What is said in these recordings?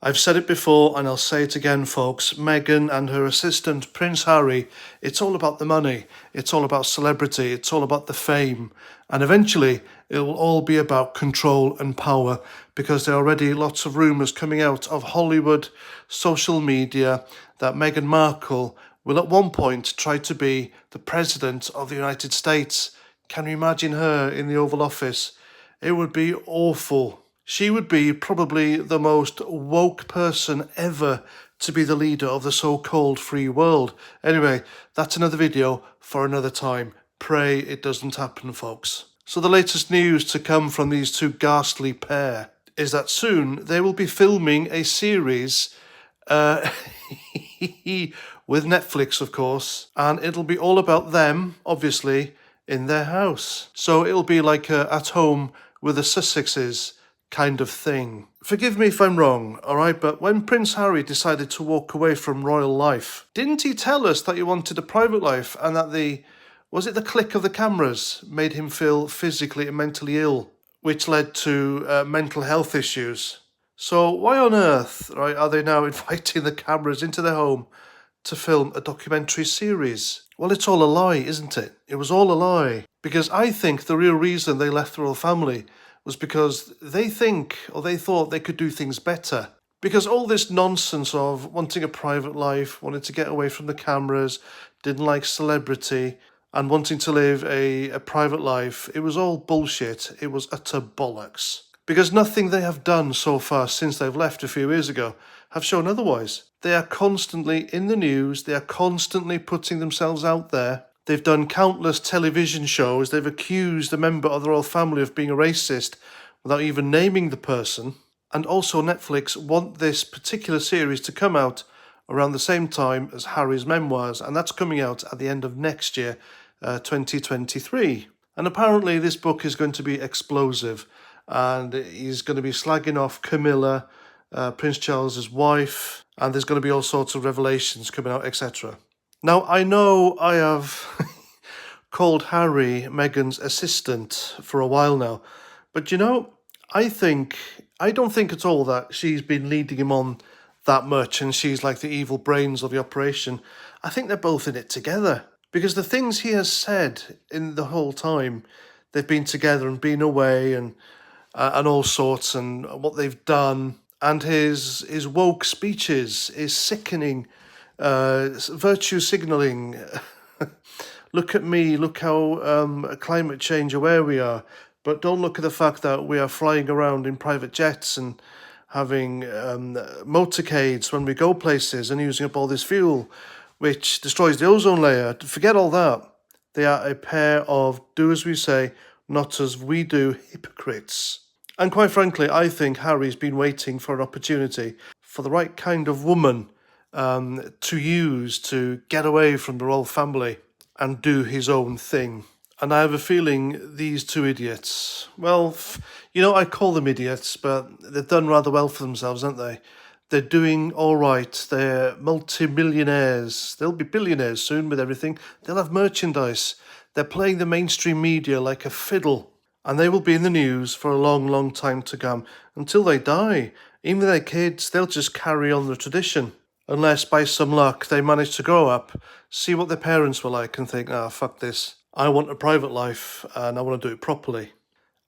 I've said it before and I'll say it again, folks. Meghan and her assistant, Prince Harry, it's all about the money. It's all about celebrity. It's all about the fame. And eventually, it will all be about control and power because there are already lots of rumours coming out of Hollywood, social media, that Meghan Markle will at one point try to be the President of the United States. Can you imagine her in the Oval Office? It would be awful. She would be probably the most woke person ever to be the leader of the so-called free world. Anyway, that's another video for another time. Pray it doesn't happen, folks. So the latest news to come from these two ghastly pair is that soon they will be filming a series with Netflix, of course, and it'll be all about them, obviously, in their house. So it'll be like At Home with the Sussexes kind of thing. Forgive me if I'm wrong, alright, but when Prince Harry decided to walk away from royal life, didn't he tell us that he wanted a private life and that the click of the cameras made him feel physically and mentally ill, which led to mental health issues? So why on earth, right, are they now inviting the cameras into their home to film a documentary series? Well, it's all a lie, isn't it? It was all a lie. Because I think the real reason they left the royal family was because they thought they could do things better. Because all this nonsense of wanting a private life, wanting to get away from the cameras, didn't like celebrity, and wanting to live a private life, it was all bullshit. It was utter bollocks. Because nothing they have done so far since they've left a few years ago have shown otherwise. They are constantly in the news, they are constantly putting themselves out there. They've done countless television shows. They've accused a member of the royal family of being a racist without even naming the person. And also Netflix want this particular series to come out around the same time as Harry's memoirs, and that's coming out at the end of next year, 2023. And apparently this book is going to be explosive, and he's going to be slagging off Camilla, Prince Charles's wife, and there's going to be all sorts of revelations coming out, etc. Now, I know I have called Harry Meghan's assistant for a while now, but I don't think at all that she's been leading him on that much and she's like the evil brains of the operation. I think they're both in it together, because the things he has said in the whole time they've been together and been away and all sorts, and what they've done, and his woke speeches, his sickening virtue signalling. Look at me, look how climate change aware we are, but don't look at the fact that we are flying around in private jets and having motorcades when we go places and using up all this fuel, which destroys the ozone layer. Forget all that. They are a pair of do as we say, not as we do hypocrites. And quite frankly, I think Harry's been waiting for an opportunity for the right kind of woman to use to get away from the royal family and do his own thing. And I have a feeling these two idiots, well, I call them idiots, but they've done rather well for themselves, haven't they? They're doing all right. They're multi-millionaires. They'll be billionaires soon with everything. They'll have merchandise. They're playing the mainstream media like a fiddle. And they will be in the news for a long, long time to come, until they die. Even their kids, they'll just carry on the tradition. Unless, by some luck, they manage to grow up, see what their parents were like and think, fuck this. I want a private life and I want to do it properly.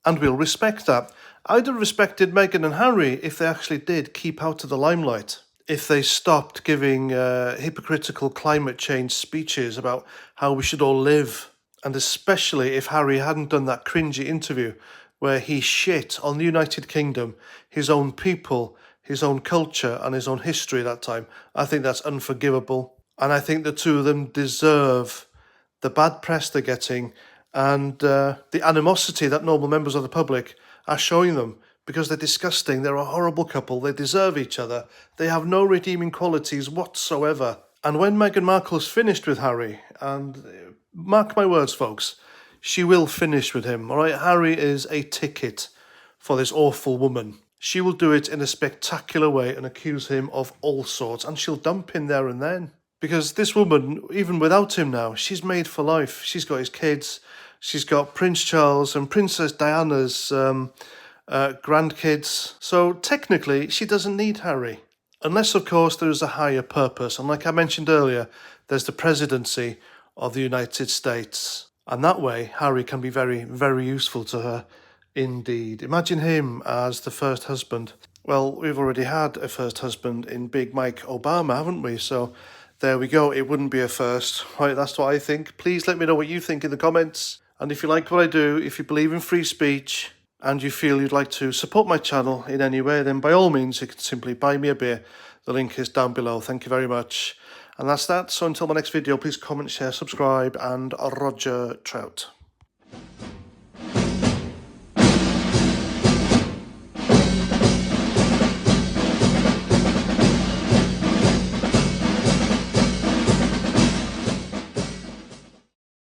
And we'll respect that. I'd have respected Meghan and Harry if they actually did keep out of the limelight. If they stopped giving hypocritical climate change speeches about how we should all live. And especially if Harry hadn't done that cringy interview where he shit on the United Kingdom, his own people, his own culture and his own history that time. I think that's unforgivable. And I think the two of them deserve the bad press they're getting and the animosity that normal members of the public are showing them, because they're disgusting. They're a horrible couple. They deserve each other. They have no redeeming qualities whatsoever. And when Meghan Markle's finished with Harry, and mark my words, folks, she will finish with him, all right? Harry is a ticket for this awful woman. She will do it in a spectacular way and accuse him of all sorts, and she'll dump him there and then. Because this woman, even without him now, she's made for life. She's got his kids. She's got Prince Charles and Princess Diana's grandkids. So technically, she doesn't need Harry. Unless, of course, there is a higher purpose. And like I mentioned earlier, there's the presidency of the United States. And that way, Harry can be very, very useful to her indeed. Imagine him as the first husband. Well, we've already had a first husband in Big Mike Obama, haven't we? So there we go. It wouldn't be a first. Right, that's what I think. Please let me know what you think in the comments. And if you like what I do, if you believe in free speech, and you feel you'd like to support my channel in any way, then by all means you can simply buy me a beer. The link is down below. Thank you very much. And that's that. So until my next video, please comment, share, subscribe, and Roger Trout.